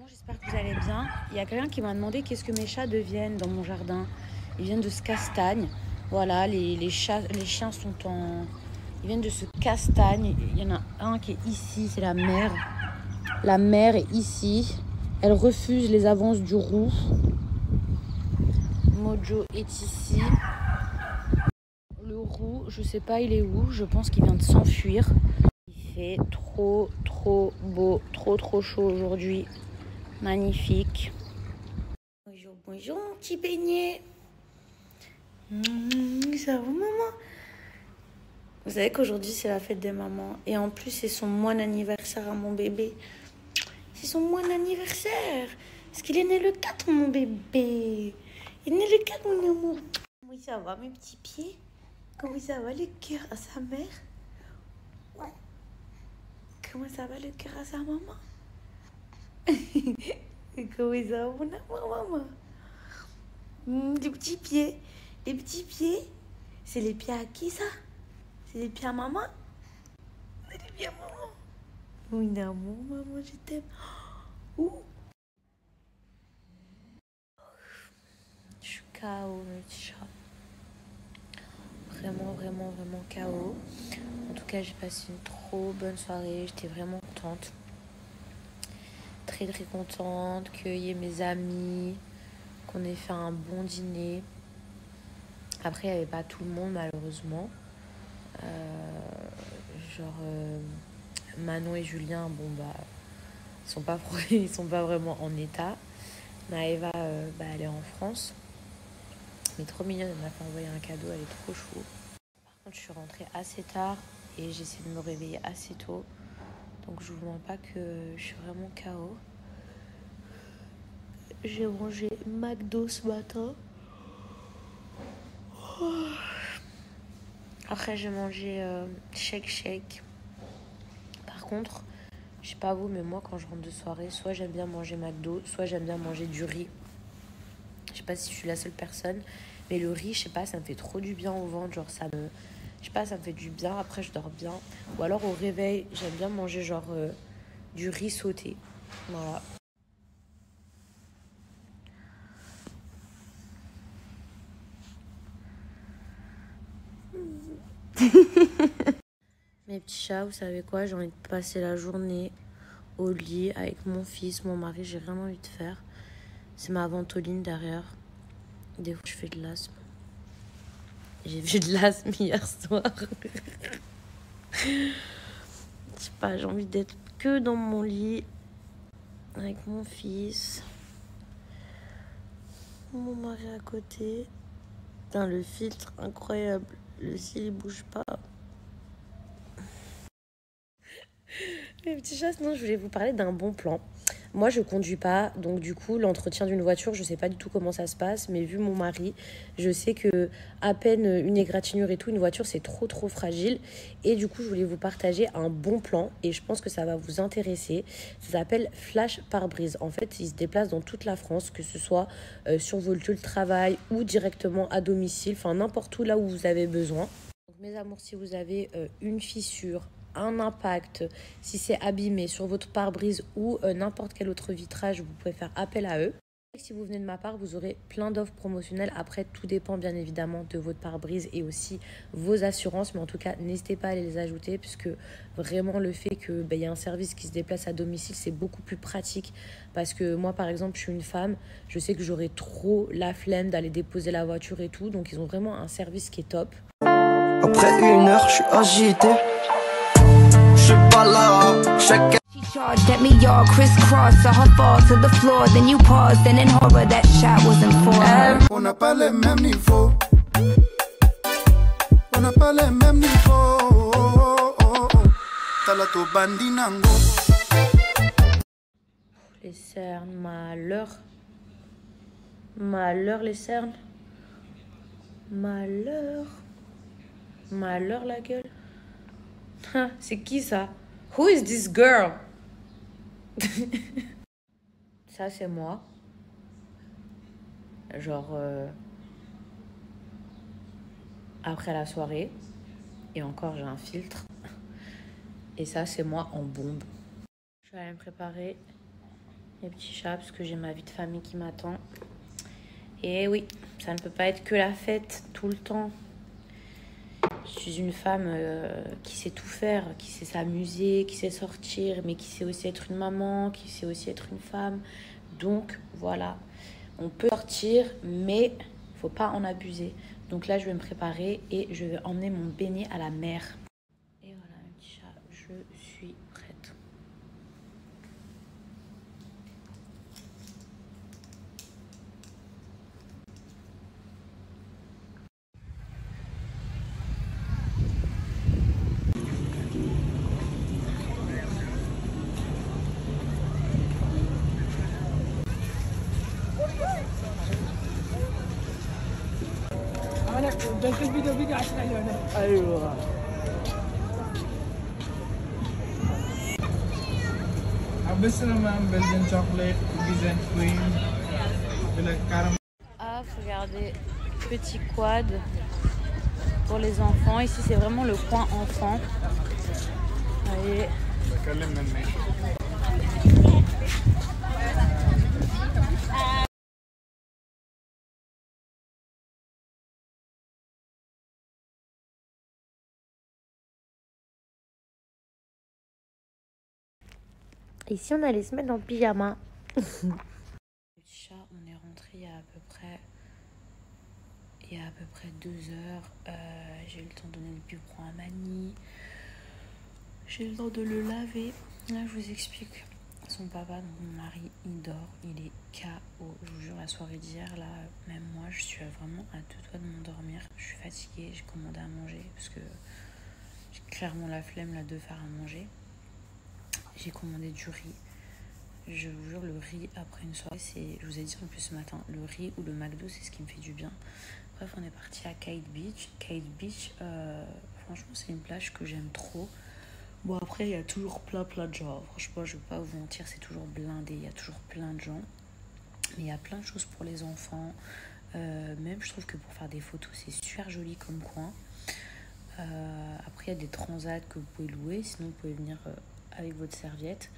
J'espère que vous allez bien. Il y a quelqu'un qui m'a demandé qu'est-ce que mes chats deviennent dans mon jardin. Ils viennent de ce castagne. Voilà, les chiens sont en... Ils viennent de ce castagne. Il y en a un qui est ici, c'est la mère. La mère est ici. Elle refuse les avances du roux. Mojo est ici. Le roux, je sais pas il est où. Je pense qu'il vient de s'enfuir. Il fait trop beau, trop chaud aujourd'hui. Magnifique. Bonjour, bonjour, mon petit beignet. Ça va, maman? Vous savez qu'aujourd'hui, c'est la fête des mamans. Et en plus, c'est son mois d'anniversaire à mon bébé. C'est son mois d'anniversaire. Parce qu'il est né le 4, mon bébé. Il est né le 4, mon amour. Comment ça va, mes petits pieds? Comment ça va, le cœur à sa mère? Ouais. Comment ça va, le cœur à sa maman? Comment ça va, mon amour, maman? Les petits pieds. Les petits pieds. C'est les pieds à qui, ça? C'est les pieds à maman? C'est les pieds à maman. Oui, amour, maman, je t'aime. Ouh. Je suis KO, le petit chat. Vraiment KO. En tout cas, j'ai passé une trop bonne soirée. J'étais vraiment contente. Très contente qu'il y ait mes amis, qu'on ait fait un bon dîner. Après, il n'y avait pas tout le monde, malheureusement. Manon et Julien, bon, bah, ils sont pas vraiment en état. Maëva, elle est en France. Mais trop mignonne, elle m'a fait envoyer un cadeau, elle est trop chou. Par contre, je suis rentrée assez tard et j'ai essayé de me réveiller assez tôt. Donc, je vous mens pas que je suis vraiment KO. J'ai mangé McDo ce matin. Après, j'ai mangé shake. Par contre, je sais pas vous, mais moi, quand je rentre de soirée, soit j'aime bien manger McDo, soit j'aime bien manger du riz. Je sais pas si je suis la seule personne, mais le riz, je sais pas, ça me fait trop du bien au ventre. Genre, ça me fait du bien. Après, je dors bien. Ou alors, au réveil, j'aime bien manger du riz sauté. Voilà. Mes petits chats, vous savez quoi? J'ai envie de passer la journée au lit avec mon fils, mon mari. J'ai rien envie de faire. C'est ma ventoline derrière. Des fois, je fais de l'asthme. J'ai fait de l'asthme hier soir. Je sais pas, j'ai envie d'être que dans mon lit avec mon fils. Mon mari à côté. Putain, le filtre, incroyable. Le cil, il bouge pas. Mes petits chats, sinon, je voulais vous parler d'un bon plan. Moi, je conduis pas, donc du coup, l'entretien d'une voiture, je sais pas du tout comment ça se passe, mais vu mon mari, je sais que à peine une égratignure et tout, une voiture, c'est trop fragile. Et du coup, je voulais vous partager un bon plan et je pense que ça va vous intéresser. Ça s'appelle Flash pare-brise. En fait, il se déplace dans toute la France, que ce soit sur votre lieu de travail ou directement à domicile, enfin n'importe où là où vous avez besoin. Donc, mes amours, si vous avez une fissure, un impact, si c'est abîmé sur votre pare-brise ou n'importe quel autre vitrage, vous pouvez faire appel à eux. Si vous venez de ma part, vous aurez plein d'offres promotionnelles. Après, tout dépend bien évidemment de votre pare-brise et aussi vos assurances. Mais en tout cas, n'hésitez pas à les ajouter puisque vraiment le fait qu'il y a un service qui se déplace à domicile, c'est beaucoup plus pratique. Parce que moi, par exemple, je suis une femme. Je sais que j'aurais trop la flemme d'aller déposer la voiture et tout. Donc, ils ont vraiment un service qui est top. Après 1 heure, je suis agité. Je suis pas là, chacun. She charged at me, y'all crisscross, saw her fall to the floor. Then you paused, and in horror, that chat wasn't for her. On n'a pas les mêmes niveaux. On n'a pas les mêmes niveaux. Talato bandinango. Les cernes, malheur les cernes. Malheur la gueule. C'est qui ça? Who is this girl? Ça c'est moi. Après la soirée. Et encore j'ai un filtre. Et ça c'est moi en bombe. Je vais aller me préparer Les petits chats, parce que j'ai ma vie de famille qui m'attend. Et oui, ça ne peut pas être que la fête tout le temps. Je suis une femme qui sait tout faire, qui sait s'amuser, qui sait sortir, mais qui sait aussi être une maman, qui sait aussi être une femme. Donc voilà, on peut sortir, mais il ne faut pas en abuser. Donc là, je vais me préparer et je vais emmener mon beignet à la mer. Et voilà, mes petits chats, je suis prête. ايوه بس لما بلدن chocolate cookies and cream le caramel. Ah, regardez, petit quad pour les enfants. Ici, c'est vraiment le coin enfant. Voyez. بكلم مني. Ici, on allait se mettre en pyjama. Le petit chat, on est rentré il y a à peu près 2 heures. J'ai eu le temps de donner le biberon à Mani. J'ai eu le temps de le laver. Là, je vous explique. Son papa, donc mon mari, il dort. Il est KO. Je vous jure, la soirée d'hier, là, même moi, je suis vraiment à 2 doigts de m'endormir. Je suis fatiguée. J'ai commandé à manger parce que j'ai clairement la flemme là de faire à manger. J'ai commandé du riz. Je vous jure, le riz après une soirée, c'est, je vous ai dit en plus ce matin, le riz ou le McDo, c'est ce qui me fait du bien. Bref, on est parti à Kite Beach. Kite Beach, franchement, c'est une plage que j'aime trop. Bon, après, il y a toujours plein de gens. Franchement, je ne vais pas vous mentir, c'est toujours blindé. Il y a toujours plein de gens. Mais il y a plein de choses pour les enfants. Même, je trouve que pour faire des photos, c'est super joli comme coin. Après, il y a des transats que vous pouvez louer. Sinon, vous pouvez venir avec votre serviette.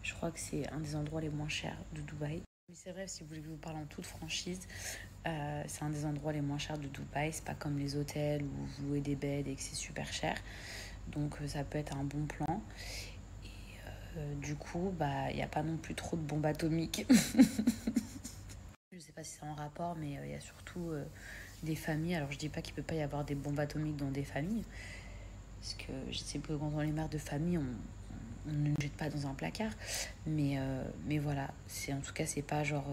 Je crois que c'est un des endroits les moins chers de Dubaï. Mais c'est vrai, si vous voulez que je vous parle en toute franchise, c'est un des endroits les moins chers de Dubaï. C'est pas comme les hôtels où vous louez des beds et que c'est super cher. Donc ça peut être un bon plan. Et du coup, il n'y a pas non plus trop de bombes atomiques. Je sais pas si c'est en rapport, mais il y a surtout des familles. Alors je dis pas qu'il peut pas y avoir des bombes atomiques dans des familles. Parce que je sais que quand on est mère de famille, on ne jette pas dans un placard. Mais voilà, en tout cas, c'est pas genre...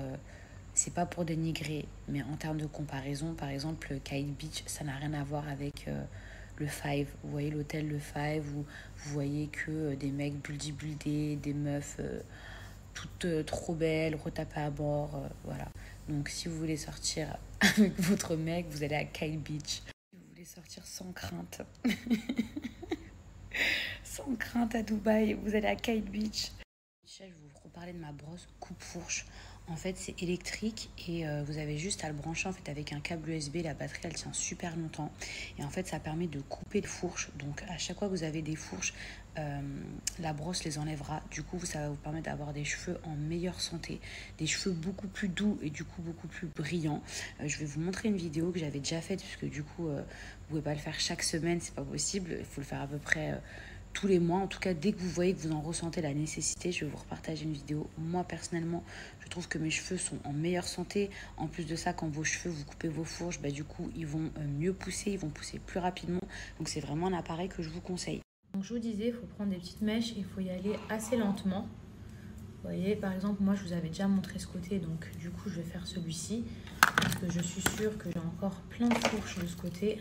c'est pas pour dénigrer, mais en termes de comparaison, par exemple, Kite Beach, ça n'a rien à voir avec le Five. Vous voyez l'hôtel Le Five où vous voyez que des mecs buildés, des meufs toutes trop belles, retapées à bord, voilà. Donc si vous voulez sortir avec votre mec, vous allez à Kite Beach. Si vous voulez sortir sans crainte, sans crainte à Dubaï, vous allez à Kite Beach. Je vais vous reparler de ma brosse coupe-fourche. En fait, c'est électrique et vous avez juste à le brancher en fait avec un câble USB. La batterie, elle tient super longtemps. Et en fait, ça permet de couper les fourches. Donc, à chaque fois que vous avez des fourches, la brosse les enlèvera. Du coup, ça va vous permettre d'avoir des cheveux en meilleure santé. Des cheveux beaucoup plus doux et du coup, beaucoup plus brillants. Je vais vous montrer une vidéo que j'avais déjà faite puisque du coup, vous pouvez pas le faire chaque semaine. C'est pas possible. Il faut le faire à peu près... tous les mois. En tout cas, dès que vous voyez que vous en ressentez la nécessité, je vais vous repartager une vidéo. Moi, personnellement, je trouve que mes cheveux sont en meilleure santé. En plus de ça, quand vos cheveux, vous coupez vos fourches, du coup, ils vont mieux pousser, ils vont pousser plus rapidement. Donc, c'est vraiment un appareil que je vous conseille. Donc, je vous disais, il faut prendre des petites mèches et il faut y aller assez lentement. Vous voyez, par exemple, moi, je vous avais déjà montré ce côté. Donc, du coup, je vais faire celui-ci. Parce que je suis sûre que j'ai encore plein de fourches de ce côté.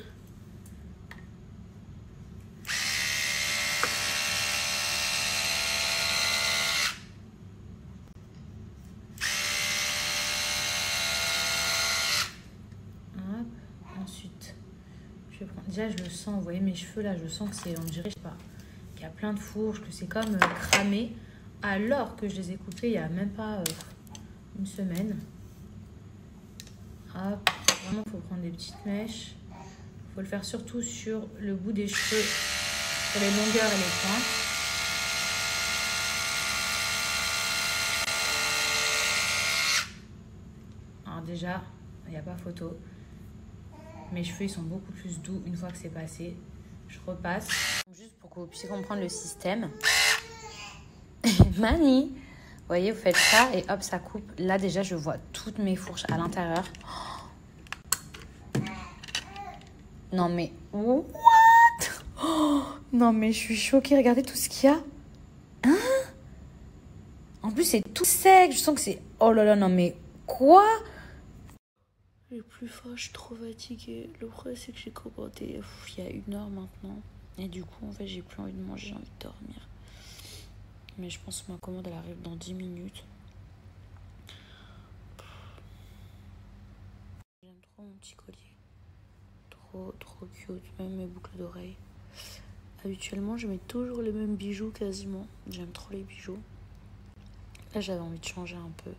Déjà, je le sens, vous voyez mes cheveux là, je sens que c'est, on dirait, je sais pas, qu'il y a plein de fourches, que c'est comme cramé, alors que je les ai coupés il y a même pas une semaine. Hop, vraiment, il faut prendre des petites mèches. Il faut le faire surtout sur le bout des cheveux, sur les longueurs et les pointes. déjà, il n'y a pas photo. Mes cheveux, ils sont beaucoup plus doux une fois que c'est passé. Je repasse. Juste pour que vous puissiez comprendre le système. Mani, vous voyez, vous faites ça et hop, ça coupe. Là, déjà, je vois toutes mes fourches à l'intérieur. Non, mais... What? Oh, non, mais je suis choquée. Regardez tout ce qu'il y a. Hein? En plus, c'est tout sec. Je sens que c'est... Oh là là, non, mais quoi? Le plus fort, je suis trop fatiguée. Le problème, c'est que j'ai commandé il y a 1 heure maintenant. Et du coup, en fait, j'ai plus envie de manger, j'ai envie de dormir. Mais je pense que ma commande, elle arrive dans 10 minutes. J'aime trop mon petit collier. Trop cute. Même mes boucles d'oreilles. Habituellement, je mets toujours les mêmes bijoux quasiment. J'aime trop les bijoux. Là, j'avais envie de changer un peu.